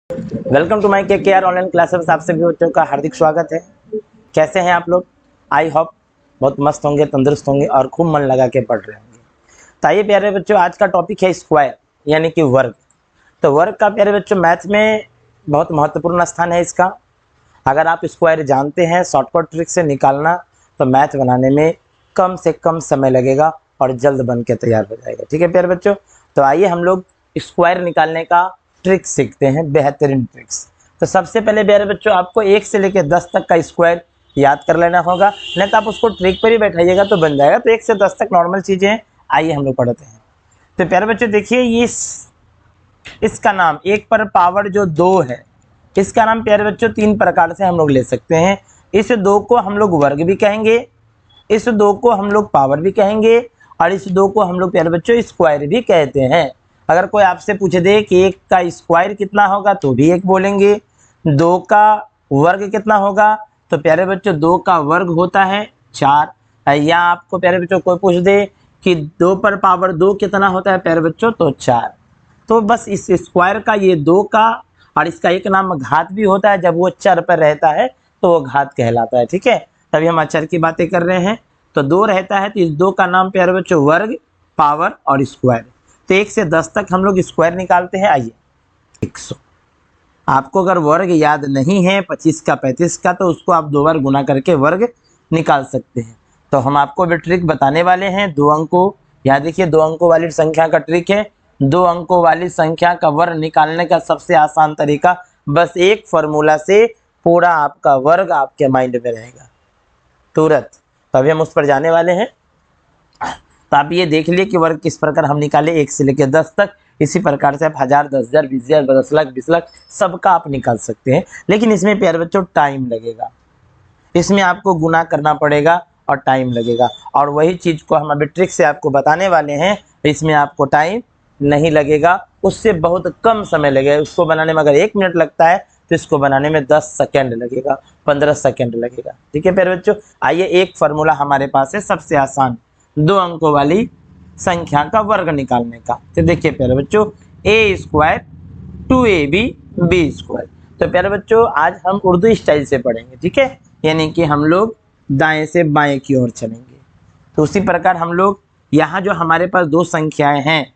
Welcome to my के online classes. आप सभी बच्चों का हार्दिक स्वागत है। कैसे हैं आप लोग? आई होप बहुत मस्त होंगे, तंदुरुस्त होंगे और खूब मन लगा के पढ़ रहे होंगे। तो आइए प्यारे बच्चों, आज का टॉपिक है स्क्वायर यानी कि वर्ग। तो वर्ग का प्यारे बच्चों मैथ में बहुत महत्वपूर्ण स्थान है इसका। अगर आप स्क्वायर जानते हैं शॉर्टकट ट्रिक से निकालना, तो मैथ बनाने में कम से कम समय लगेगा और जल्द बन के तैयार हो जाएगा। ठीक है प्यारे बच्चों, तो आइए हम लोग स्क्वायर निकालने का ट्रिक सीखते हैं, बेहतरीन ट्रिक्स। तो सबसे पहले प्यारे बच्चों आपको 1 से लेकर 10 तक का स्क्वायर याद कर लेना होगा, नहीं तो आप उसको ट्रिक पर ही बैठाइएगा तो बन जाएगा। तो 1 से 10 तक नॉर्मल चीज़ें हैं, आइए हम लोग पढ़ते हैं। तो प्यारे बच्चों देखिए, ये इसका नाम 1 पर पावर जो 2 है, इसका नाम प्यारे बच्चों 3 प्रकार से हम लोग ले सकते हैं। इस 2 को हम लोग वर्ग भी कहेंगे, इस 2 को हम लोग पावर भी कहेंगे, और इस 2 को हम लोग प्यारे बच्चों स्क्वायर भी कहते हैं। अगर कोई आपसे पूछ दे कि 1 का स्क्वायर कितना होगा तो भी 1 बोलेंगे, 2 का वर्ग कितना होगा तो प्यारे बच्चों 2 का वर्ग होता है 4। या आपको प्यारे बच्चों कोई पूछ दे कि 2 पर पावर 2 कितना होता है प्यारे बच्चों तो 4। तो बस इस स्क्वायर का ये 2 का और इसका एक नाम घात भी होता है, जब वो चर पर रहता है तो वो घात कहलाता है। ठीक है, तभी हम अचर की बातें कर रहे हैं। तो 2 रहता है तो इस 2 का नाम प्यारे बच्चों वर्ग, पावर और स्क्वायर। तो 1 से 10 तक हम लोग स्क्वायर निकालते हैं। आइए 100। आपको अगर वर्ग याद नहीं है 25 का 35 का, तो उसको आप 2 बार गुना करके वर्ग निकाल सकते हैं। तो हम आपको भी ट्रिक बताने वाले हैं 2 अंकों। यहाँ देखिए 2 अंकों वाली संख्या का ट्रिक है। 2 अंकों वाली संख्या का वर्ग निकालने का सबसे आसान तरीका, बस एक फॉर्मूला से पूरा आपका वर्ग आपके माइंड में रहेगा तुरंत। तो अभी हम उस पर जाने वाले हैं। तो आप ये देख लिए कि वर्ग किस प्रकार हम निकाले 1 से लेकर 10 तक। इसी प्रकार से आप 1000, 10,000, 20,000, 10 लाख, 20 लाख सबका आप निकाल सकते हैं। लेकिन इसमें प्यारे बच्चों टाइम लगेगा, इसमें आपको गुना करना पड़ेगा और टाइम लगेगा। और वही चीज़ को हम अभी ट्रिक से आपको बताने वाले हैं, इसमें आपको टाइम नहीं लगेगा, उससे बहुत कम समय लगेगा। उसको बनाने में अगर 1 मिनट लगता है तो इसको बनाने में 10 सेकेंड लगेगा, 15 सेकेंड लगेगा। ठीक है प्यारे बच्चों, आइए एक फार्मूला हमारे पास है सबसे आसान 2 अंकों वाली संख्या का वर्ग निकालने का। तो देखिए प्यारे बच्चों, a square 2ab b square. तो प्यारे बच्चों आज हम उर्दू स्टाइल से पढ़ेंगे। ठीक है, यानी कि हम लोग दाएं से बाएं की ओर चलेंगे। तो उसी प्रकार हम लोग यहाँ जो हमारे पास 2 संख्याएं हैं,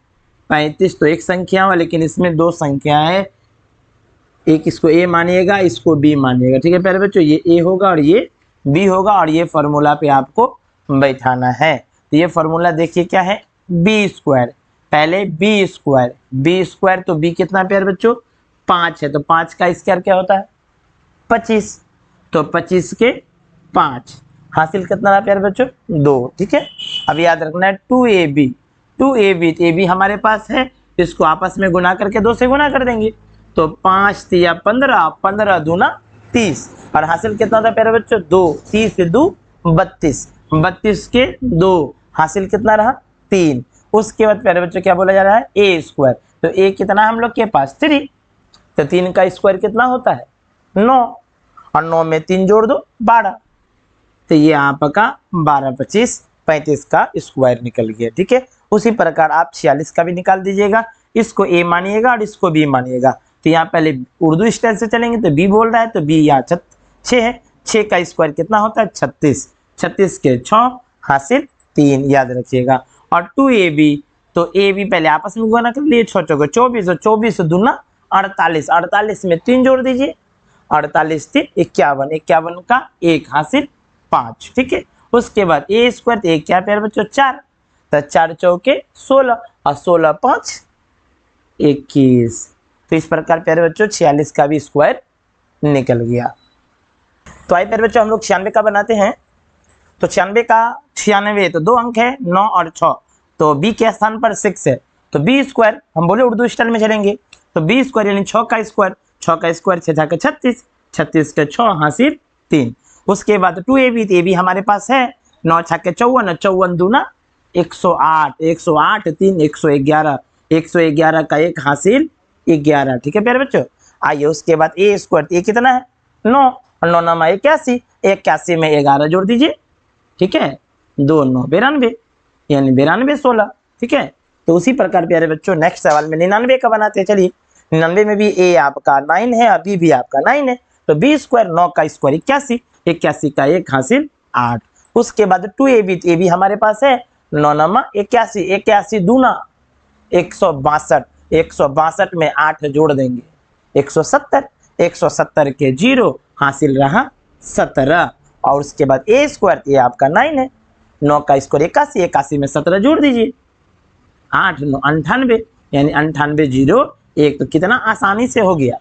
35 तो एक संख्या है, लेकिन इसमें 2 संख्याएं हैं, एक इसको a मानिएगा, इसको b मानिएगा। ठीक है प्यारे बच्चों, ये a होगा और ये b होगा, और ये फॉर्मूला पे आपको बैठाना है। तो ये फॉर्मूला देखिए क्या है, बी स्क्वायर, पहले बी स्क्वायर तो बी कितना प्यारे बच्चों 5 है, तो 5 का स्क्वायर क्या होता है 25, तो 25 के 5 हासिल कितना रहा प्यारे बच्चों 2। ठीक है, अब याद रखना है 2ab, तो ए बी हमारे पास है, इसको आपस में गुना करके 2 से गुना कर देंगे। तो 5 तिया 15, 15 दूना 30, और हासिल कितना था प्यारे बच्चों 2, 30 से 2 32, 32 के 2 हासिल कितना रहा 3। उसके बाद प्यारे बच्चों क्या बोला जा रहा है ए स्क्वायर, तो ए कितना हम लोग के पास 3, तो 3 का स्क्वायर कितना होता है 9, और 9 में 3 जोड़ दो 12, तो ये आपका 12, 25, 35 का स्क्वायर निकल गया। ठीक है, उसी प्रकार आप 46 का भी निकाल दीजिएगा, इसको ए मानिएगा और इसको बी मानिएगा। तो यहाँ पहले उर्दू स्टाइल से चलेंगे, तो बी बोल रहा है तो बी यहाँ 6 है, 6 का स्क्वायर कितना होता है 36, 36 के 6 हासिल 3, याद रखिएगा। और 2ab, तो ए बी पहले आपस में गुना कर लिए, छोटों को 24, 24 दूना 48, 48 में 3 जोड़ दीजिए, 48 3 51, 51 का 1 हासिल 5। ठीक है, उसके बाद ए स्क्वायर, तो क्या प्यारे बच्चों 4, तो 4 चौके 16, और 16 5 21। तो इस प्रकार प्यारे बच्चों 46 का भी स्क्वायर निकल गया। तो आइए प्यारे बच्चों हम लोग 96 का बनाते हैं। तो 96 का 96, तो 2 अंक है 9 और 6, तो b के स्थान पर 6 है, तो b स्क्वायर हम बोले उर्दू स्टाइल में चलेंगे, तो b स्क्वायर यानी 6 का स्क्वायर, 6 का स्क्वायर 6 के 36, 36 के 6 हासिल 3। उसके बाद 2ab, तो ab हमारे पास है 9 6 के 54, 54 दूना 108, 108 3 111, 111 का 1 हासिल 11। ठीक है प्यारे बच्चों, आइए उसके बाद ए स्क्वायर, ये कितना है 9, और 9 9 81, 81 में 11 जोड़ दीजिए। ठीक है, 2 9 92, यानी 92 16। ठीक है, तो उसी प्रकार प्यारे बच्चों नेक्स्ट सवाल में 99 का बनाते हैं। चलिए 99 में भी a आपका 9 है और b भी आपका 9 है, तो b स्क्वायर 9 का स्क्वायर 81, 81 का 1 हासिल 8। उसके बाद 2ab, ए भी हमारे पास है, 9 नमा 81, 81 दूना 162, 162 में 8 जोड़ देंगे 170, 170 के 0 हासिल रहा 17। और उसके बाद a स्क्वायर, ये आपका 9 है, 9 का स्क्वायर 81, 81 में 17 जोड़ दीजिए 8 9 98, यानी 98 0 1, तो कितना आसानी से हो गया।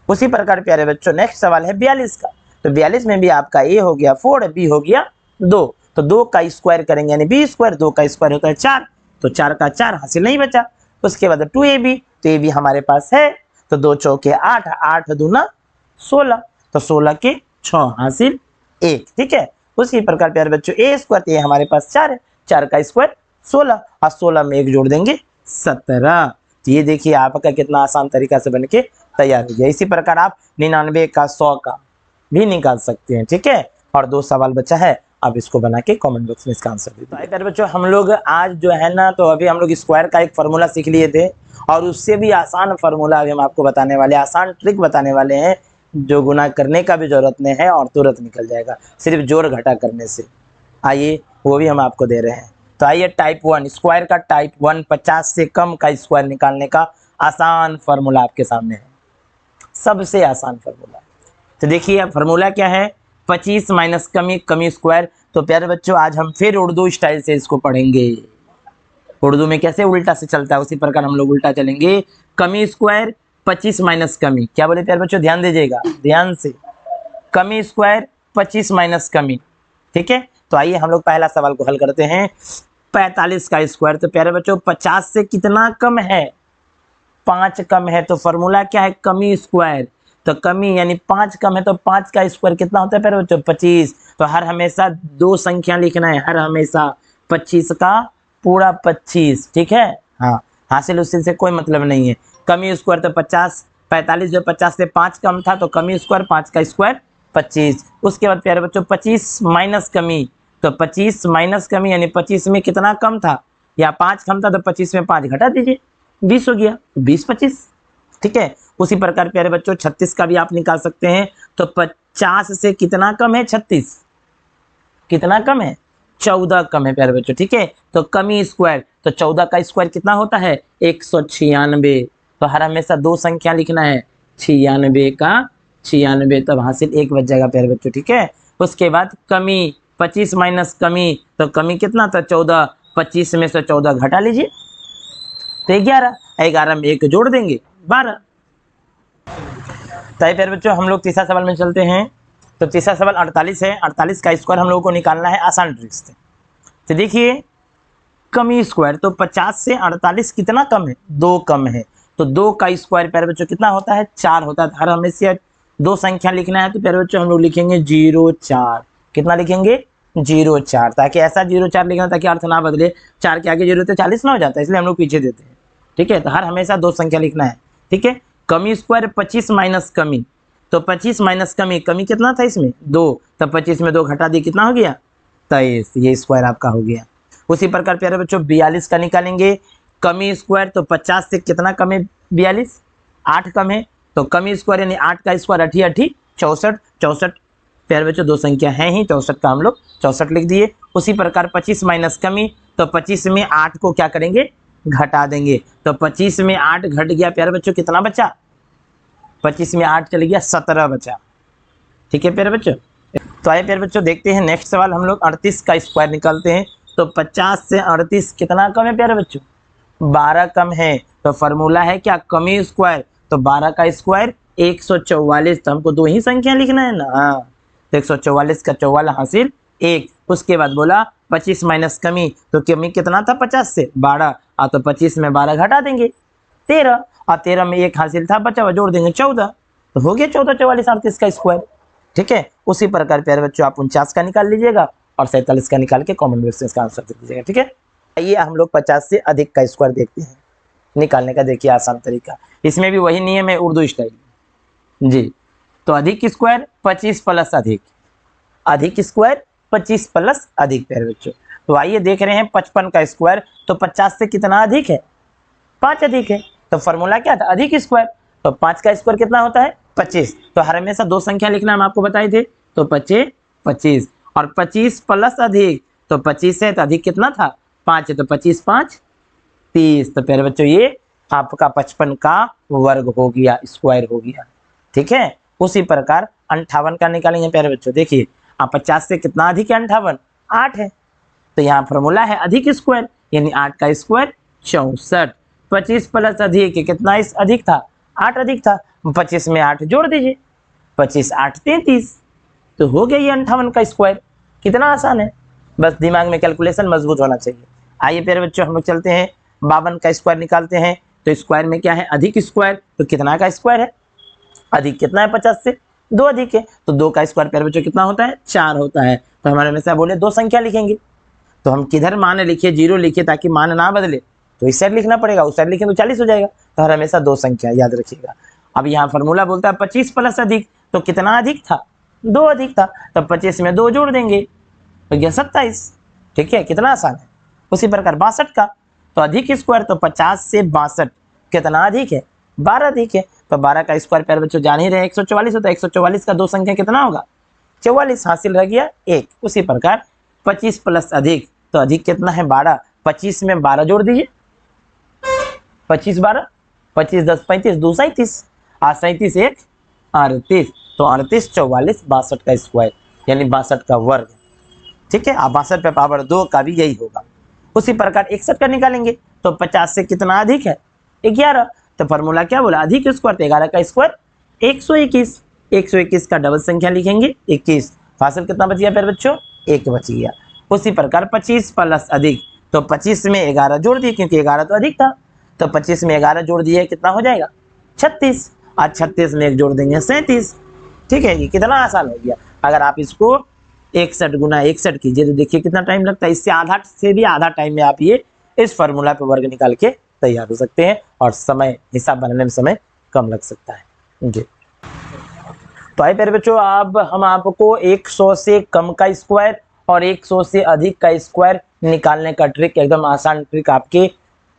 उसी प्रकार प्यारे बच्चों नेक्स्ट सवाल है 42 का, तो 42 में भी आपका a हो गया 4, b हो गया 2, तो 2 का स्क्वायर करेंगे यानी b स्क्वायर, 2 का स्क्वायर होता है 4, तो 4 का 4 हासिल नहीं बचा। उसके बाद 2ab, तो a भी हमारे पास है, तो 2 चौके 8, 8 दूना 16, तो 16 के 6 हासिल 1, ठीक है। उसी प्रकार प्यारे बच्चों a स्क्वायर, तो ये हमारे पास 4 है, 4 का स्क्वायर 16, और 16 में 1 जोड़ देंगे 17। तो ये देखिए आपका कितना आसान तरीका से बन के तैयार हो गया। इसी प्रकार आप 99 का 100 का भी निकाल सकते हैं, ठीक है। और 2 सवाल बचा है, आप इसको बना के कमेंट बॉक्स में इसका आंसर दे दीजिए। प्यारे बच्चों हम लोग आज जो है ना, तो अभी हम लोग स्क्वायर का एक फार्मूला सीख लिए थे, और उससे भी आसान फार्मूला अभी हम आपको बताने वाले, आसान ट्रिक बताने वाले हैं, जो गुना करने का भी जरूरत नहीं है और तुरंत निकल जाएगा सिर्फ जोड़ घटा करने से। आइए वो भी हम आपको दे रहे हैं। तो आइए टाइप 1 स्क्वायर का टाइप 1, 50 से कम का स्क्वायर निकालने का आसान फार्मूला आपके सामने है, सबसे आसान फार्मूला। तो देखिए फार्मूला क्या है, 25 माइनस कमी, कमी स्क्वायर। तो प्यारे बच्चों आज हम फिर उर्दू स्टाइल से इसको पढ़ेंगे। उर्दू में कैसे उल्टा से चलता है उसी प्रकार हम लोग उल्टा चलेंगे। कमी स्क्वायर 25 माइनस कमी, क्या बोले प्यारे बच्चों, ध्यान दीजिएगा ध्यान से, कमी स्क्वायर 25 माइनस कमी, ठीक है। तो आइए हम लोग पहला सवाल को हल करते हैं। 45 का स्क्वायर, तो प्यारे बच्चों 50 से कितना कम है, 5 कम है, तो फॉर्मूला क्या है, कमी स्क्वायर। तो कमी यानी 5 कम है, तो 5 का स्क्वायर कितना होता है प्यारे बच्चों, 25। तो हर हमेशा 2 संख्या लिखना है, हर हमेशा 25 का पूरा 25, ठीक है। हाँ हासिल उससे से कोई मतलब नहीं है। कमी स्क्वायर तो 50, 45 जो 50 से 5 कम था, तो कमी स्क्वायर 5 का स्क्वायर 25। उसके बाद प्यारे बच्चों 25 माइनस कमी, तो 25 माइनस कमी यानी 25 में कितना कम था, या 5 कम था, तो 25 में 5 घटा दीजिए 20 हो गया, 20 25, ठीक है। उसी प्रकार प्यारे बच्चों 36 का भी आप निकाल सकते हैं। तो 50 से कितना कम है, 36 कितना कम है, 14 कम है प्यारे बच्चों, ठीक है। तो कमी स्क्वायर, तो 14 का स्क्वायर कितना होता है, 196। तो हर हमेशा 2 संख्या लिखना है, 96 का 96, तब हासिल 1 बच जाएगा प्यारे बच्चों, ठीक है। उसके बाद कमी 25 माइनस कमी, तो कमी कितना था 14, 25 में से 14 घटा लीजिए तो 11, 11 में 1 जोड़ देंगे 12। तो प्यारे बच्चों हम लोग तीसरा सवाल में चलते हैं। तो तीसरा सवाल 48 है, 48 का स्क्वायर हम लोगों को निकालना है आसान ट्रिक से। तो देखिए कमी स्क्वायर, तो 50 से 48 कितना कम है, 2 कम है, तो 2 का स्क्वायर प्यारे बच्चों कितना होता है, 4 होता है। हर हमेशा 2 संख्या लिखना है, तो प्यारे बच्चों हम लोग लिखेंगे 04, कितना लिखेंगे 04, ताकि ऐसा 04 लिखना ताकि अर्थ ना बदले, 4 के आगे 0 तो 40 ना हो जाता है, इसलिए हम लोग पीछे देते हैं, ठीक है। तो हर हमेशा 2 संख्या लिखना है, ठीक है। कमी स्क्वायर 25 माइनस कमी, तो 25 माइनस कमी, कमी कितना था इसमें 2, तो 25 में 2 घटा दिए कितना हो गया 23, ये स्क्वायर आपका हो गया। उसी प्रकार प्यारे बच्चों 42 का निकालेंगे। कमी स्क्वायर, तो 50 से कितना कम है 42, 8 कम है, तो कमी स्क्वायर यानी 8 का स्क्वायर 8 8 64, 64 प्यारे बच्चों 2 संख्या है ही, 64 का हम लोग 64 लिख दिए। उसी प्रकार 25 माइनस कमी, तो 25 में 8 को क्या करेंगे घटा देंगे, तो 25 में 8 घट गया प्यारे बच्चों कितना बचा, 25 में 8 चले गया 17 बचा, ठीक है प्यारे बच्चों। तो आइए प्यारे बच्चों देखते हैं नेक्स्ट सवाल, हम लोग 38 का स्क्वायर निकालते हैं। तो 50 से 38 कितना कम है प्यारे बच्चों, 12 कम है। तो फार्मूला है क्या, कमी स्क्वायर, तो 12 का स्क्वायर 144, तो हमको 2 ही संख्या लिखना है ना, हाँ। तो 144 का 44 हासिल 1। उसके बाद बोला 25 माइनस कमी, तो कमी कितना था 50 से 12, तो 25 में 12 घटा देंगे 13, और 13 में 1 हासिल था बचा हुआ, जोड़ देंगे 14, तो हो गया 14 44 38 का स्क्वायर, ठीक है। उसी प्रकार प्यारे बच्चों आप 49 का निकाल लीजिएगा और 47 का निकाल के कमेंट बॉक्स में इसका आंसर दे दीजिएगा, ठीक है। आइए हम लोग 50 से अधिक का स्क्वायर देखते हैं निकालने का। देखिए आसान तरीका, इसमें भी वही नियम है उर्दू स्टाइल जी। तो अधिक स्क्वायर 25 प्लस अधिक, अधिक स्क्वायर 25 प्लस अधिक प्यारे बच्चों। तो आइए देख रहे हैं 55 का स्क्वायर, तो 50 से कितना अधिक है, 5 अधिक है। तो फॉर्मूला क्या था, अधिक स्क्वायर, तो 5 का स्क्वायर कितना होता है 25। तो हर हमेशा दो संख्या लिखना हम आपको बताए थे, तो 25 और 25 प्लस अधिक, तो 25 है तो अधिक कितना था 5 है, तो 25 5 30। तो प्यारे बच्चों ये आपका 55 का वर्ग हो गया, स्क्वायर हो गया। ठीक है, उसी प्रकार 58 का निकालेंगे प्यारे बच्चों। देखिए आप 50 से कितना अधिक है 58, 8 है, तो यहाँ फॉर्मूला है अधिक स्क्वायर, यानी 8 का स्क्वायर 64। 25 प्लस अधिक कितना इस अधिक था 8 अधिक था, 25 में 8 जोड़ दीजिए, 25 8 33, तो हो गया ये 58 का स्क्वायर। कितना आसान है, बस दिमाग में कैलकुलेशन मजबूत होना चाहिए। आइए प्यारे बच्चों हम लोग चलते हैं 52 का स्क्वायर निकालते हैं। तो स्क्वायर में क्या है अधिक स्क्वायर, तो कितना का स्क्वायर है, अधिक कितना है 50 से 2 अधिक है, तो 2 का स्क्वायर प्यारे बच्चों कितना होता है 4 होता है। तो हमारे हमेशा बोले दो संख्या लिखेंगे, तो हम किधर मान लिखिए 0 लिखिए ताकि मान ना बदले, तो इस साइड लिखना पड़ेगा, उस साइड लिखें तो 40 हो जाएगा। तो हर हमेशा दो संख्या याद रखिएगा। अब यहाँ फॉर्मूला बोलता है 25 प्लस अधिक, तो कितना अधिक था 2 अधिक था, तो 25 में 2 जोड़ देंगे तो यह 27। ठीक है, कितना आसान है। उसी प्रकार 62 का, तो अधिक स्क्वायर, तो 50 से 62 कितना अधिक है 12 अधिक है, तो 12 का स्क्वायर प्यारे बच्चों जान ही रहे 144 होता है, 144 का दो संख्या कितना होगा 44, हासिल रह गया 1। उसी प्रकार 25 प्लस अधिक, तो अधिक कितना है 12, 25 में 12 जोड़ दीजिए, 25 12 25 10 35 2 37, 37 1 38, तो 38 44 62 का स्क्वायर यानी 62 का वर्ग। ठीक है, आप 62 पे पावर 2 का भी यही होगा। उसी प्रकार 61 का निकालेंगे, तो 50 से कितना अधिक है 11, तो फॉर्मूला क्या बोला अधिक स्क्वायर, तो 11 का स्क्वायर 121। 121 का डबल संख्या लिखेंगे 21, फासिल कितना बच गया प्यारे बच्चों 1 बच गया। उसी प्रकार 25 प्लस अधिक, तो 25 में 11 जोड़ दिए क्योंकि 11 तो अधिक था, तो 25 में 11 जोड़ दिए कितना हो जाएगा 36, और 36 में 1 जोड़ देंगे 37। ठीक है, ये कितना आसान हो गया। अगर आप इसको 61 गुना 61 कीजिए तो देखिए कितना टाइम लगता है, इससे आधा से भी आधा टाइम में आप ये इस फॉर्मूला पे वर्ग निकाल के तैयार हो सकते हैं, और समय हिसाब बनाने में समय कम लग सकता है जी। तो आइए प्यारे बच्चों, अब हम आपको 100 से कम का स्क्वायर और 100 से अधिक का स्क्वायर निकालने का ट्रिक, एकदम आसान ट्रिक आपके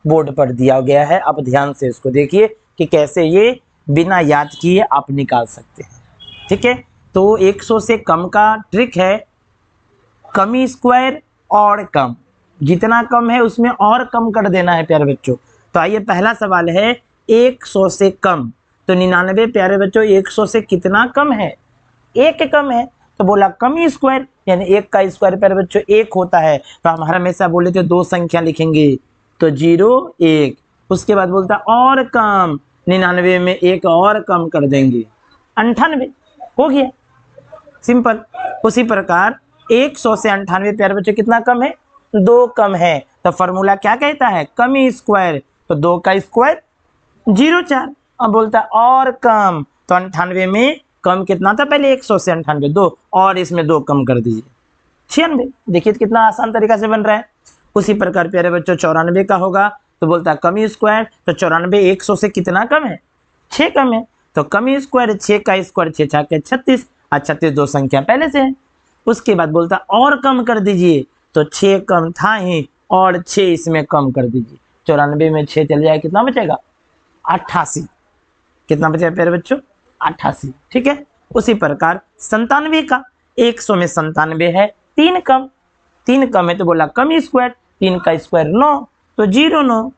बोर्ड पर दिया गया है। आप ध्यान से इसको देखिए कि कैसे ये बिना याद किए आप निकाल सकते हैं। ठीक है, तो 100 से कम का ट्रिक है कमी स्क्वायर और कम, जितना कम है उसमें और कम कर देना है प्यारे बच्चों। तो आइए पहला सवाल है 100 से कम, तो 99 प्यारे बच्चों 100 से कितना कम है 1 कम है, तो बोला कमी स्क्वायर यानी 1 का स्क्वायर प्यारे बच्चों 1 होता है, तो हम हमेशा बोले थे दो संख्या लिखेंगे, तो 0 1। उसके बाद बोलता और कम, 99 में 1 और कम कर देंगे 98, हो गया सिंपल। उसी प्रकार 100 से 98 प्यारे बच्चों कितना कम है 2 कम है, तो फॉर्मूला क्या कहता है कमी स्क्वायर, तो 2 का स्क्वायर 0 4। अब बोलता है और कम, तो 98 में कम कितना था पहले 100 से 98 2, और इसमें 2 कम कर दीजिए 96। देखिए कितना आसान तरीका से बन रहा है। उसी प्रकार प्यारे बच्चों 94 का होगा, तो बोलता है कमी स्क्वायर, तो 94 100 से कितना कम है 6 कम है, तो कमी स्क्वायर 6 का स्क्वायर 6 6 के 36, और 36 दो संख्या पहले से है। उसके बाद बोलता और कम कर दीजिए, तो 6 कम था ही और 6 इसमें कम कर दीजिए, 94 में 6 चल जाए कितना बचेगा 88, कितना बचेगा प्यारे बच्चों 88। ठीक है, उसी प्रकार 97 का 100 में 97 है 3 कम, 3 कम है तो बोला कमी स्क्वायर, 3 का स्क्वायर 9, तो 0 9,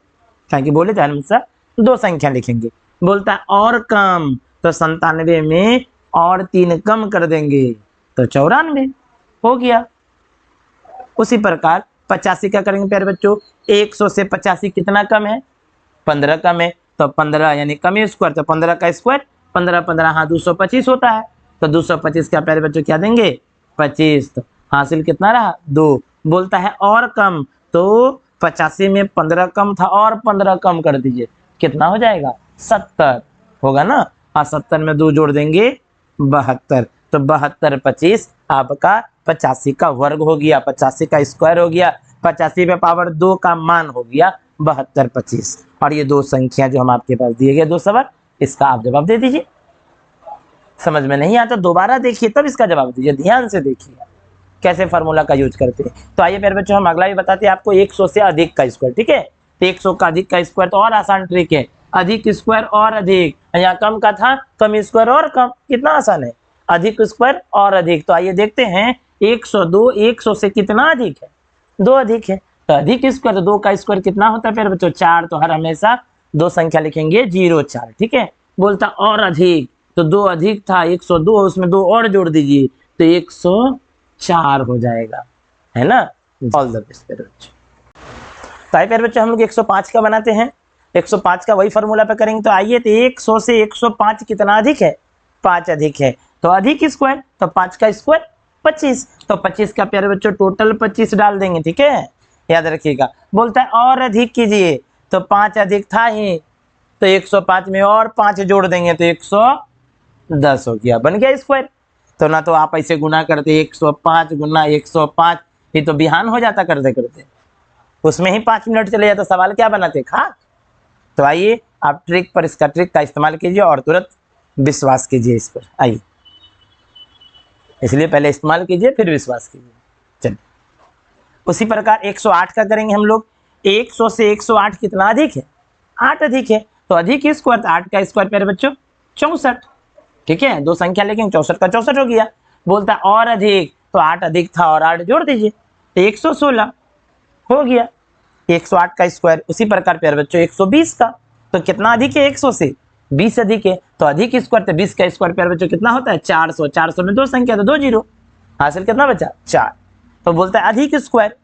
ताकि बोले थे अनुसार दो संख्या लिखेंगे। बोलता है और कम, तो 97 में और 3 कम कर देंगे, तो 94 हो गया। उसी प्रकार 85 का करेंगे प्यारे बच्चों, 100 से 85 कितना कम है 15 कम है, तो 15 यानी कमी स्क्वायर, तो 15 का स्क्वायर 15 15 हाँ 225 होता है, तो 225 का प्यारे बच्चों क्या देंगे 25, तो हासिल कितना रहा 2। बोलता है और कम, तो 85 में 15 कम था और 15 कम कर दीजिए, कितना हो जाएगा 70 होगा ना, हाँ 70 में 2 जोड़ देंगे 72, तो 72 25 आपका 85 का वर्ग हो गया, 85 का स्क्वायर हो गया, 85 पे पावर 2 का मान हो गया 72 25। और ये दो संख्या जो हम आपके पास दिए गए दो सवाल, इसका आप जवाब दे दीजिए। समझ में नहीं आता दोबारा देखिए तब इसका जवाब दीजिए, ध्यान से देखिए कैसे फार्मूला का यूज करते हैं। तो आइए प्यारे बच्चों हम अगला भी बताते हैं आपको 100 से अधिक का स्क्वायर। ठीक है, तो 100 का अधिक का स्क्वायर तो और आसान ट्रिक है, अधिक स्क्वायर और अधिक, यहाँ कम का था, कम स्क्वायर और कम, कितना आसान है, अधिक स्क्वायर और अधिक। तो आइए देखते हैं 102 100 से कितना अधिक है, 2 अधिक है। तो अधिक स्क्वायर, तो 2 का स्क्वायर कितना होता है फिर बच्चों, 4। तो हर हमेशा 2 संख्या लिखेंगे 0 4, ठीक है। बोलता और अधिक, तो 2 अधिक था 102, उसमें 2 और जोड़ दीजिए तो 104 हो जाएगा, है ना। ऑल द बेस्ट प्यारे बच्चों। तो आइए प्यारे बच्चों हम लोग 105 का बनाते हैं, 105 का वही फॉर्मूला पे करेंगे। तो आइए, तो 100 से 105 कितना अधिक है, 5 अधिक है। तो अधिक स्क्वायर, तो 5 का स्क्वायर 25, तो 25 का प्यारे बच्चों टोटल 25 डाल देंगे, ठीक है, याद रखिएगा। बोलता है और अधिक कीजिए, तो 5 अधिक था ही, तो 105 में और 5 जोड़ देंगे तो 110 हो गया, बन गया स्क्वायर। तो ना तो आप ऐसे गुना करते 105 गुना 105, ये तो बिहान हो जाता करते करते, उसमें ही 5 मिनट चले जाता, सवाल क्या बनाते खा। तो आइए आप ट्रिक पर, इसका ट्रिक का इस्तेमाल कीजिए और तुरंत विश्वास कीजिए इस पर। आइए, इसलिए पहले इस्तेमाल कीजिए फिर विश्वास कीजिए। चलिए, उसी प्रकार 108 का करेंगे हम लोग। 100 से 108 कितना अधिक है, 8 अधिक है। तो अधिक स्क्वायर, तो 8 का स्क्वायर प्यारे बच्चों 64, ठीक है, 2 संख्या लेकिन 64 का 64 हो गया। बोलता और अधिक, तो 8 अधिक था और 8 जोड़ दीजिए तो 116 हो गया, 108 का स्क्वायर। उसी प्रकार प्यारे बच्चों 120 का, तो कितना अधिक है, 100 से 20 अधिक है। तो अधिक स्क्वायर, तो 20 का स्क्वायर प्यारे बच्चों कितना होता है, 400, 400 में 2 संख्या तो 2 जीरो, हासिल कितना बचा, 4। तो बोलता है अधिक स्क्वायर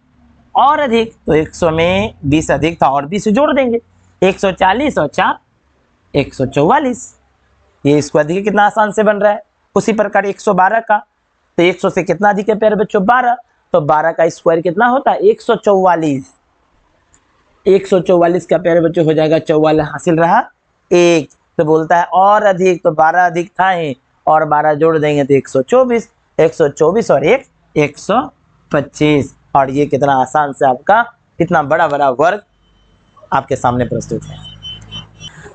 और अधिक, तो 100 में 20 अधिक था और 20 जोड़ देंगे, 140 और 4 144, ये स्क्वायर देखिए कितना आसान से बन रहा है। उसी प्रकार 112 का, तो 100 से कितना अधिक है प्यारे बच्चों, 12, तो 12 का स्क्वायर कितना होता है, 144, 144 का प्यारे बच्चों हो जाएगा 44, हासिल रहा 1। तो बोलता है और अधिक, तो 12 अधिक था ही और 12 जोड़ देंगे तो 124, 124 और 1 125। और ये कितना आसान से आपका कितना बड़ा बड़ा वर्ग आपके सामने प्रस्तुत है।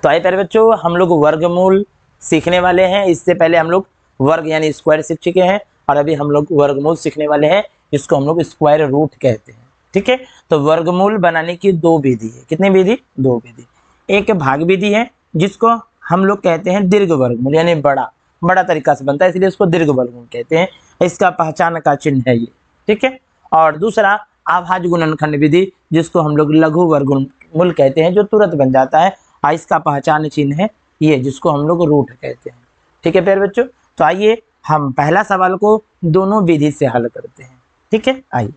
तो आइए प्यारे बच्चों हम लोग वर्गमूल सीखने वाले हैं। इससे पहले हम लोग वर्ग यानी स्क्वायर सीख चुके हैं और अभी हम लोग वर्गमूल सीखने वाले हैं, जिसको हम लोग स्क्वायर रूट कहते हैं, ठीक है। तो वर्गमूल बनाने की 2 विधि है, कितनी विधि, 2 विधि। एक भाग विधि है जिसको हम लोग कहते हैं दीर्घ वर्गमूल, यानी बड़ा बड़ा तरीका से बनता है, इसलिए इसको दीर्घ वर्गमूल कहते हैं, इसका पहचान का चिन्ह है ये, ठीक है। और दूसरा अभाज्य गुणनखंड विधि, जिसको हम लोग लघु वर्गमूल कहते हैं, जो तुरंत बन जाता है, और इसका पहचान चिन्ह है ये, जिसको हम लोग रूट कहते हैं, ठीक है प्यारे बच्चों। तो आइए हम पहला सवाल को दोनों विधि से हल करते हैं, ठीक है। आइए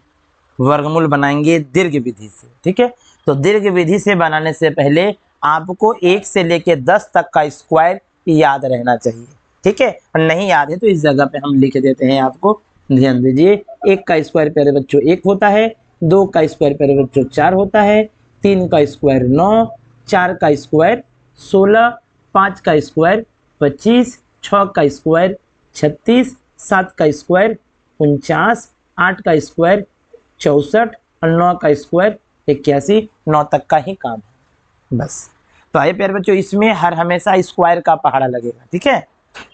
वर्गमूल बनाएंगे दीर्घ विधि से, ठीक है। तो दीर्घ विधि से बनाने से पहले आपको 1 से लेके 10 तक का स्क्वायर याद रहना चाहिए, ठीक है। और नहीं याद है तो इस जगह पे हम लिख देते हैं, आपको ध्यान दीजिए। 1 का स्क्वायर प्यारे बच्चों 1 होता है, 2 का स्क्वायर प्यारे बच्चों 4 होता है, 3 का स्क्वायर 9, 4 का स्क्वायर 16, 5 का स्क्वायर 25, 6 का स्क्वायर 36, 7 का स्क्वायर 49, 8 का स्क्वायर 64 और 9 का स्क्वायर 81। 9 तक का ही काम है बस। तो आइए प्यारे बच्चों, इसमें हर हमेशा स्क्वायर का पहाड़ा लगेगा, ठीक है,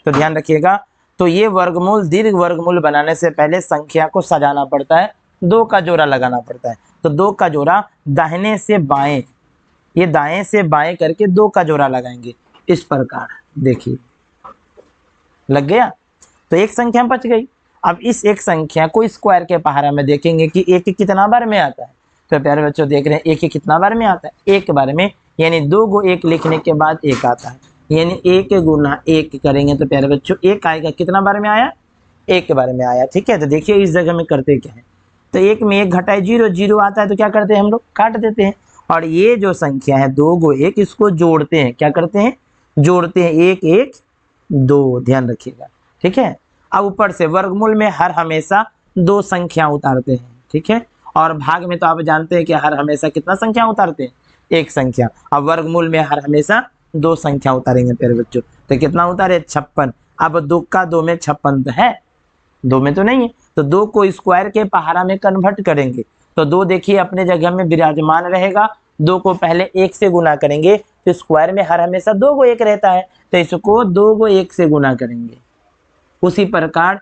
तो ध्यान रखिएगा। तो ये वर्गमूल दीर्घ वर्गमूल बनाने से पहले संख्या को सजाना पड़ता है, 2 का जोड़ा लगाना पड़ता है। तो 2 का जोड़ा दाहिने से बाएं, ये दाएं से बाएं करके 2 का जोड़ा लगाएंगे इस प्रकार, देखिए लग गया। तो एक संख्या बच गई। अब इस एक संख्या को स्क्वायर के पहाड़ा में देखेंगे कि एक कितना बार में आता है। तो प्यारे बच्चों देख रहे हैं एक कितना बार में आता है, एक बार में, यानी 2 को 1 लिखने के बाद 1 आता है, यानी 1 गुना 1 करेंगे तो प्यारे बच्चों 1 आएगा, कितना बार में आया, 1 बार में आया, ठीक है। तो देखिए इस जगह में करते क्या है, तो 1 में 1 घटाए 0, 0 आता है तो क्या करते हैं हम लोग, काट देते हैं। और ये जो संख्या है 2 को 1, इसको जोड़ते हैं, क्या करते हैं, जोड़ते हैं, 1 1 2, ध्यान रखिएगा, ठीक है। अब ऊपर से वर्गमूल में हर हमेशा 2 संख्या उतारते हैं, ठीक है। और भाग में तो आप जानते हैं कि हर हमेशा कितना संख्या उतारते हैं, 1 संख्या। अब वर्गमूल में हर हमेशा 2 संख्या उतारेंगे प्यारे बच्चों, तो कितना उतारे, 56। अब 2 का 2 में 56 तो है, 2 में तो नहीं है, तो 2 को स्क्वायर के पहाड़ा में कन्वर्ट करेंगे, तो 2 देखिए अपने जगह में विराजमान रहेगा। 2 को पहले 1 से गुना करेंगे, तो स्क्वायर में हर हमेशा 2 को 1 रहता है, तो इसको 2 को 1 से गुना करेंगे। उसी प्रकार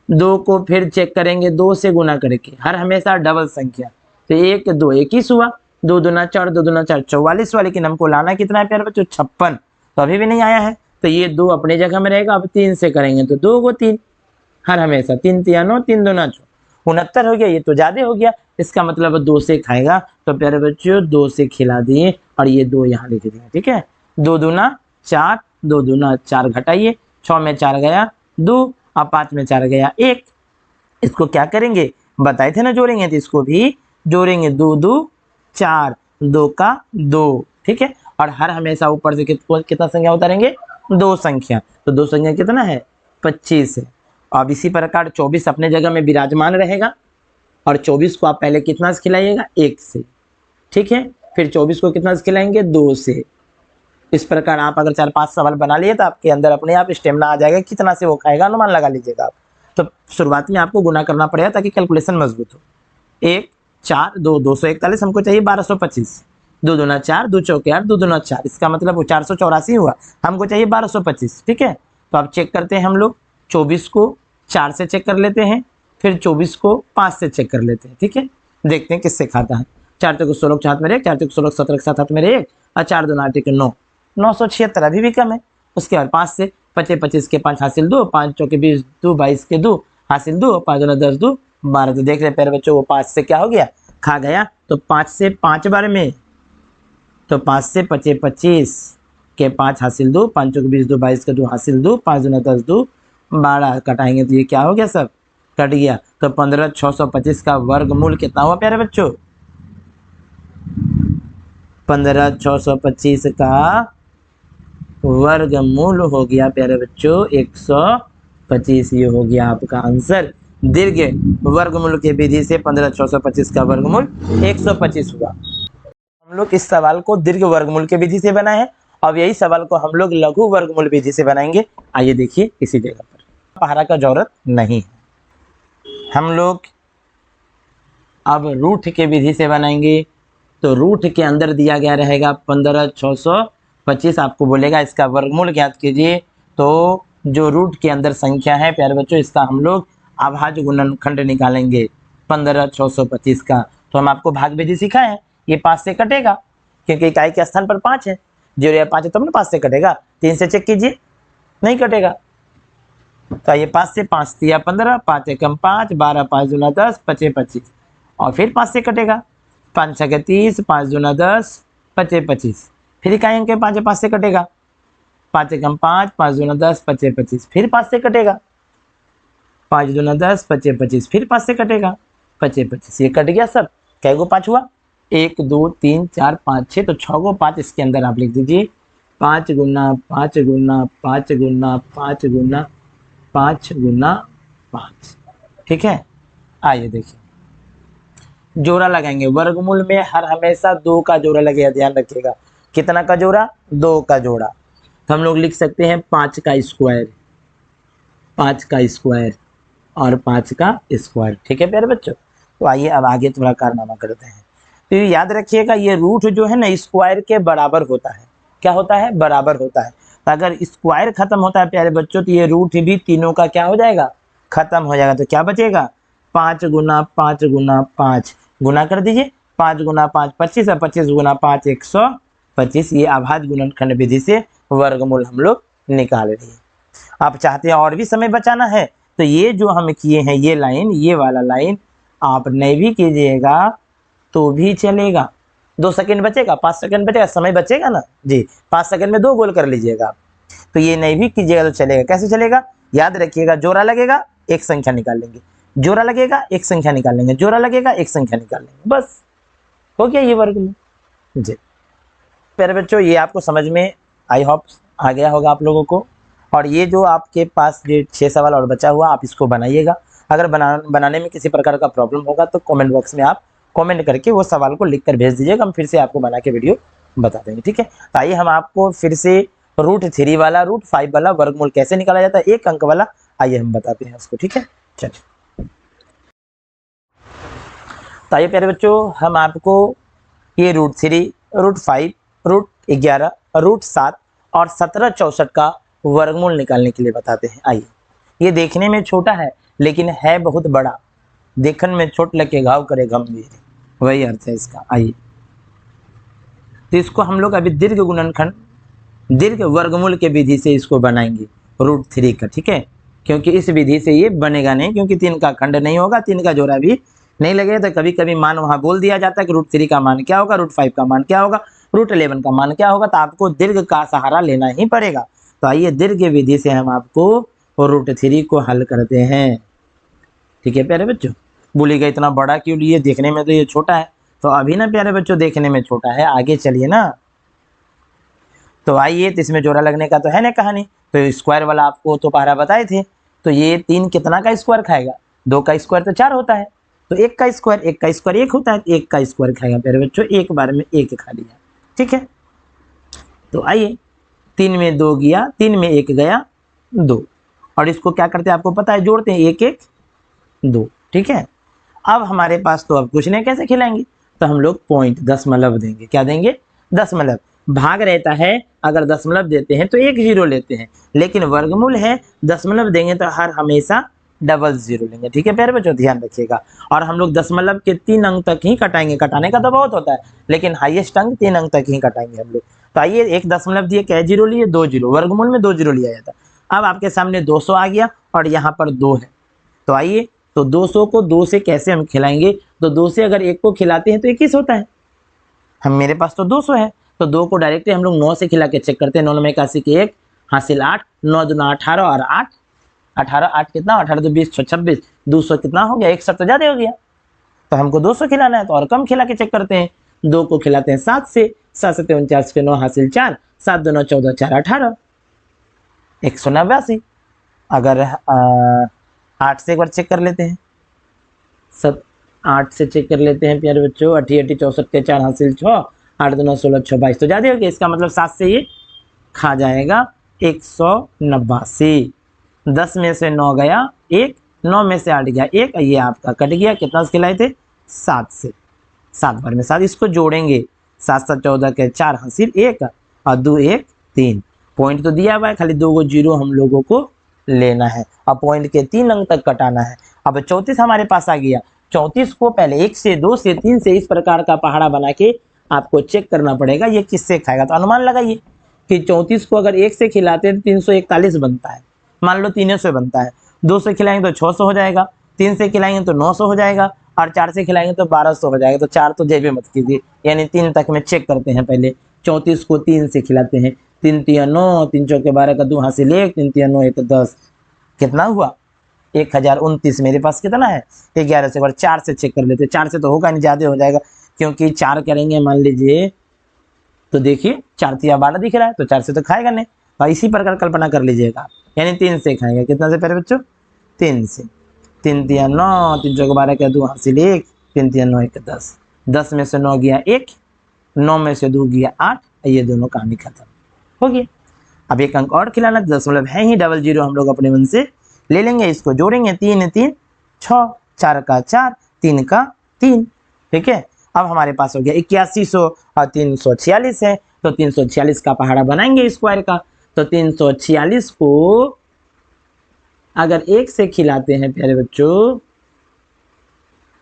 2 को फिर चेक करेंगे 2 से गुना करके, हर हमेशा डबल संख्या, तो 1 2 21 हुआ, 2 दूना 4, 2 दूना 4, 44 वाले, लेकिन हमको लाना कितना है प्यारे बच्चों 56, तो अभी भी नहीं आया है, तो ये 2 अपने जगह में रहेगा। अब 3 से करेंगे तो 2 को 3 हर हमेशा, 3 3 9, 3 दूना 69 हो गया, ये तो ज्यादा हो गया, इसका मतलब 2 से खाएगा, तो प्यारे बच्चों 2 से खिला दिए और ये 2 यहाँ लिख दिए, ठीक है। 2 दूना 4, 2 दूना 4 घटाइए, 6 में 4 गया 2, अब 5 में 4 गया 1, इसको क्या करेंगे बताए थे ना जोड़ेंगे, तो इसको भी जोड़ेंगे, 2 2 4, 2 का 2, ठीक है। और हर हमेशा ऊपर से कितना संख्या उतारेंगे 2 संख्या, तो 2 संख्या कितना है 25 है। अब इसी प्रकार 24 अपने जगह में विराजमान रहेगा, और 24 को आप पहले कितना से खिलाइएगा 1 से, ठीक है। फिर 24 को कितना से खिलाएंगे 2 से। इस प्रकार आप अगर 4-5 सवाल बना लिए तो आपके अंदर अपने आप स्टेमिना आ जाएगा, कितना से वो खाएगा अनुमान लगा लीजिएगा आप। तो शुरुआत में आपको गुना करना पड़ेगा ताकि कैलकुलेशन मजबूत हो। 1 4 2 241, हमको चाहिए 1225, 2 दूना 4, 2 चौके 8, 2 दूना 4, इसका मतलब वो 484 हुआ, हमको चाहिए 1225, ठीक है। तो अब चेक करते हैं हम लोग, 24 को 4 से चेक कर लेते हैं, फिर 24 को 5 से चेक कर लेते हैं, ठीक है। देखते हैं किससे खाता है। 4 चौके 16 के साथ मेरे 1, 4 चौके 16 17 के साथ मेरे 1, और 4 दूना 8 के 9, 976 अभी भी कम है। उसके बाद 5 से 25 25 के 5 हासिल 2, 5 चौके 20 2, 22 के 2 हासिल 2, 5 दूना 10 2 12। तो देख रहे प्यारे बच्चों वो 5 से क्या हो गया खा गया, तो 5 से 5 बार में, तो 5 से 25 25 के 5 हासिल 2, 5 चौके 20 2, 22 के 2 हासिल 2, 5 दूना 10 2 12 कटाएंगे तो ये क्या हो गया सब कट गया। तो 15,625 का वर्गमूल कितना हुआ प्यारे बच्चों, 15,625 का वर्गमूल हो गया प्यारे बच्चों 125। ये हो गया आपका आंसर। दीर्घ वर्गमूल की विधि से 15,625 का वर्गमूल 125 हुआ। हम लोग इस सवाल को दीर्घ वर्गमूल की विधि से बनाए हैं, अब यही सवाल को हम लोग लघु वर्गमूल विधि से बनाएंगे। आइए देखिए इसी जगह पर पहाड़ा का जरूरत नहीं है, हम लोग अब रूट के विधि से बनाएंगे। तो रूट के अंदर दिया गया रहेगा 15,625, आपको बोलेगा इसका वर्गमूल ज्ञात कीजिए। तो जो रूट के अंदर संख्या है प्यारे बच्चों इसका हम लोग अभाज्य गुणनखंड निकालेंगे 15,625 का। तो हम आपको भाग विधि सिखाए हैं, ये 5 से कटेगा क्योंकि इकाई के स्थान पर 5 है, 0 या 5 है तब ना 5 से कटेगा। 3 से चेक कीजिए नहीं कटेगा, तो ये 5 से 5 दिया 15, 5 एकम 5, 12 5 दूना 10, 25 25, और फिर 5 से कटेगा 5 छके 30, 5 दूना 10, 25 25, फिर इकाई अंक 5 5 से कटेगा 5 एकम 5, 5 दूना 10, 25 25, फिर 5 से कटेगा 5 दूना 10, 25 25, फिर 5 से कटेगा 25 25। ये कट गया सब। कै गो 5 हुआ 1 2 3 4 5 6, तो 6 गो 5 इसके अंदर आप लिख दीजिए 5 गुना 5 गुना 5 गुना 5 गुना 5 गुना 5, ठीक है। आइए देखिए जोड़ा लगाएंगे। वर्गमूल में हर हमेशा 2 का जोड़ा लगेगा, ध्यान रखिएगा। कितना का जोड़ा 2 का जोड़ा। तो हम लोग लिख सकते हैं 5 का स्क्वायर, 5 का स्क्वायर और 5 का स्क्वायर, ठीक है प्यारे बच्चों। तो आइए अब आगे थोड़ा कारनामा करते हैं। तो याद रखिएगा ये रूट जो है ना स्क्वायर के बराबर होता है। क्या होता है बराबर होता है। तो अगर स्क्वायर खत्म होता है प्यारे बच्चों तो ये रूट भी तीनों का क्या हो जाएगा खत्म हो जाएगा। तो क्या बचेगा 5 गुना 5 गुना 5, गुना कर दीजिए 5 गुना 5 25 और 25 गुना 5 125। ये अभाज्य गुणनखंड विधि से वर्गमूल हम लोग निकाल रहे हैं। आप चाहते हैं और भी समय बचाना है तो ये जो हम किए हैं ये लाइन, ये वाला लाइन आप नहीं भी कीजिएगा तो भी चलेगा। 2 सेकंड बचेगा, 5 सेकंड बचेगा, समय बचेगा ना जी। 5 सेकंड में 2 गोल कर लीजिएगा आप। तो ये नहीं भी कीजिएगा तो चलेगा। कैसे चलेगा याद रखिएगा, जोड़ा लगेगा एक संख्या निकाल लेंगे, जोड़ा लगेगा एक संख्या निकाल लेंगे, जोड़ा लगेगा एक संख्या निकाल लेंगे, बस हो गया ये वर्गमूल जी। प्यारे बच्चों ये आपको समझ में आई होप आ गया होगा आप लोगों को। और ये जो आपके पास ये 6 सवाल और बचा हुआ आप इसको बनाइएगा। अगर बनाने में किसी प्रकार का प्रॉब्लम होगा तो कमेंट बॉक्स में आप कमेंट करके वो सवाल को लिख कर भेज दीजिएगा, हम फिर से आपको बना के वीडियो बता देंगे, ठीक है। तो आइए हम आपको फिर से √3 वाला √5 वाला वर्गमूल कैसे निकाला जाता है 1 अंक वाला, आइए हम बताते हैं उसको, ठीक है। चलिए तो आइए प्यारे बच्चों हम आपको ये √3 √5 √11 √7 और 1764 का वर्गमूल निकालने के लिए बताते हैं। आइए ये देखने में छोटा है लेकिन है बहुत बड़ा, देखन में छोट लगे घाव करे गंभीर, वही अर्थ है इसका। आइए तो इसको हम लोग अभी दीर्घ गुणनखंड, दीर्घ वर्गमूल के विधि से इसको बनाएंगे √3 का, ठीक है। क्योंकि इस विधि से ये बनेगा नहीं, क्योंकि 3 का खंड नहीं होगा, 3 का जोड़ा भी नहीं लगेगा। तो कभी कभी मान वहाँ बोल दिया जाता है कि √3 का मान क्या होगा, √5 का मान क्या होगा, √11 का मान क्या होगा, तो आपको दीर्घ का सहारा लेना ही पड़ेगा। तो आइए दीर्घ विधि से हम आपको √3 को हल करते हैं, ठीक है प्यारे बच्चों। बोलिएगा इतना बड़ा क्यों लिए, देखने में तो ये छोटा है। तो अभी ना प्यारे बच्चों देखने में छोटा है, आगे चलिए ना। तो आइए, तो इसमें जोड़ा लगने का तो है ना कहानी। तो स्क्वायर वाला आपको तो पहरा बताए थे। तो ये 3 कितना का स्क्वायर खाएगा, 2 का स्क्वायर तो 4 होता है, तो 1 का स्क्वायर 1 होता है, 1 का स्क्वायर खाएगा प्यारे बच्चों, एक बार में 1 खा लिया, ठीक है। तो आइए, 3 में 2 गया, 3 में 1 गया 2, और इसको क्या करते हैं आपको पता है, जोड़ते हैं 1 1 2, ठीक है। अब हमारे पास तो अब कुछ नहीं, कैसे खिलाएंगे, तो हम लोग पॉइंट दशमलव देंगे। क्या देंगे, दशमलव। भाग रहता है, अगर दशमलव देते हैं तो 1 0 लेते हैं, लेकिन वर्गमूल है, दशमलव देंगे तो हर हमेशा डबल 0 लेंगे, ठीक है प्यारे बच्चों, ध्यान रखिएगा। और हम लोग दशमलव के 3 अंक तक ही कटाएंगे, कटाने का तो बहुत होता है, लेकिन हाईएस्ट अंक 3 अंक तक ही कटाएंगे हम लोग। तो आइए, एक दशमलव दिए, क्या 0 लिए, 2 0, वर्गमूल में 2 0 लिया जाता है। अब आपके सामने 200 आ गया और यहाँ पर 2 है। तो आइए, तो 200 को 2 से कैसे हम खिलाएंगे, तो 2 से अगर 1 को खिलाते हैं तो 21 होता है। हम मेरे पास तो 200 है, तो 2 को डायरेक्टली हम लोग 9 से खिला के चेक करते हैं। 9 में 81 के 1 हासिल 8, 9 दूना 18 और 8 18 8 कितना, 18 तो 20 26, 200 कितना हो गया, 61 तो ज़्यादा हो गया। तो हमको 200 खिलाना है, तो और कम खिला के चेक करते हैं। 2 को खिलाते हैं 7 से, 7 7 49 के 9 हासिल 4, 7 2 14 4 18, 189। अगर 8 से एक बार चेक कर लेते हैं, सब 8 से चेक कर लेते हैं प्यारे बच्चों। 88 64 के 4 हासिल 6, 8 2 16 6 22 तो ज़्यादा हो गया। इसका मतलब 7 से ये खा जाएगा 189। 10 में से 9 गया 1, 9 में से 8 गया 1, ये आपका कट गया। कितना खिलाए थे, 7 से, 7 बार में 7। इसको जोड़ेंगे, 7 7 14 के 4 हासिल 1 और 2 1 3। पॉइंट तो दिया हुआ है, खाली 2 को 0 हम लोगों को लेना है। अब पॉइंट के 3 अंक तक कटाना है। अब 34 हमारे पास आ गया। 34 को पहले 1 से 2 से 3 से इस प्रकार का पहाड़ा बना के आपको चेक करना पड़ेगा ये किससे खाएगा। तो अनुमान लगाइए कि 34 को अगर 1 से खिलाते हैं तो 341 बनता है, मान लो 300 बनता है। 2 से खिलाएंगे तो 600 हो जाएगा, 3 से खिलाएंगे तो 900 हो जाएगा, और 4 से खिलाएंगे तो 1200 हो जाएगा। तो 4 तो जेबे मत कीजिए, यानी 3 तक में चेक करते हैं। पहले 34 को 3 से खिलाते हैं, 3 3 9, 3 चौके 12 का 2 हासिल 1, 3 3 9 1 10, कितना हुआ 1029। मेरे पास कितना है 11 से, 4 से चेक कर लेते। 4 से तो होगा नहीं, ज़्यादा हो जाएगा, क्योंकि 4 करेंगे मान लीजिए तो देखिए 4 3 12 दिख रहा है, तो 4 से तो खाएगा नहीं। तो इसी प्रकार कल्पना कर लीजिएगा, यानी 3 से खाएगा। कितना से प्यारे बच्चों, 3 से। 3 3 9, 3 चौके 12 का 2 हासिल 1, 3 3 9 1 10, 10 में से 9 गया 1, 9 में से 2 गया 8, ये दोनों कहानी खत्म हो गया। अब एक अंक और खिलाना, दशमलव है ही, डबल 0 हम लोग अपने मन से ले लेंगे। इसको जोड़ेंगे, 3 3 6, 4 का 4, 3 का 3, ठीक है। अब हमारे पास हो गया 8100 और 346 है, तो 346 का पहाड़ा बनाएंगे स्क्वायर का। तो 346 को अगर 1 से खिलाते हैं प्यारे बच्चों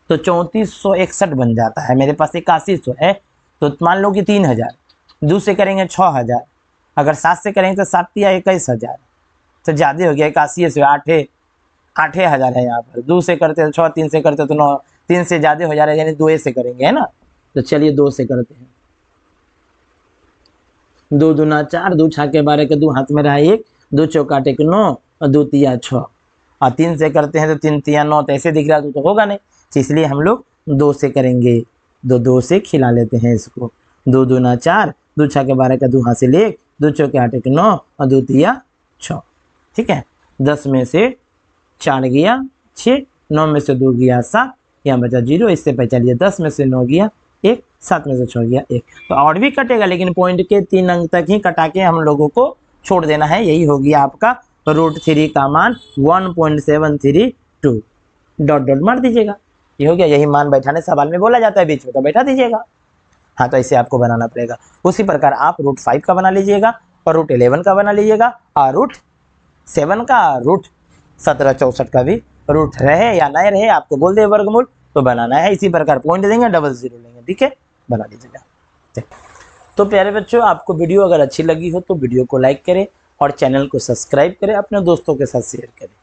तो 3461 बन जाता है। मेरे पास 8100 है, तो मान लो कि 3000, 2 से करेंगे 6000, अगर 7 से करेंगे तो 7 या 21000, तो ज़्यादा हो गया। 81 से 8 हज़ार है यहाँ पर। 2 से करते तो 6, 3 से करते तो 9, 3 से ज़्यादा हो जा रहा है, यानी 2 से करेंगे, है ना। तो चलिए 2 से करते हैं। 2 दूना 4, 2 छाके 12 के 2 हाथ में रहा 1, 2 चौकाटे के 9 और 2 तिया 6, और 3 से करते हैं तो 3 तिया 9, तो ऐसे दिख रहा है तो होगा नहीं, इसलिए हम लोग 2 से करेंगे। 2 से खिला लेते हैं इसको। 2 दूना 4, 2 छाके 12 का 2 हासिल 1, 2 चौके 8 के 9 और 2 तिया 6, ठीक है। 10 में से 4 गया 6, 9 में से 2 गया 7, यहाँ बचा 0। इससे पहचानिए 10 में से 9 गया 1, 7 में से 6 गया 1। तो और भी कटेगा, लेकिन पॉइंट के 3 अंक तक ही कटा के हम लोगों को छोड़ देना है। यही हो गया आपका √3 का मान 1.732, डॉट डॉट मार दीजिएगा, ये हो गया। यही मान बैठाने सवाल में बोला जाता है, बीच में तो बैठा दीजिएगा। हाँ, तो ऐसे आपको बनाना पड़ेगा। उसी प्रकार आप √5 का बना लीजिएगा और √11 का बना लीजिएगा, और √7 का, √1764 का भी रूट रहे या ना रहे, आपको बोल दे वर्गमूल तो बनाना है। इसी प्रकार पॉइंट देंगे, डबल 0 लेंगे, ठीक है, बना लीजिएगा। तो प्यारे बच्चों, आपको वीडियो अगर अच्छी लगी हो तो वीडियो को लाइक करें और चैनल को सब्सक्राइब करें, अपने दोस्तों के साथ शेयर करें।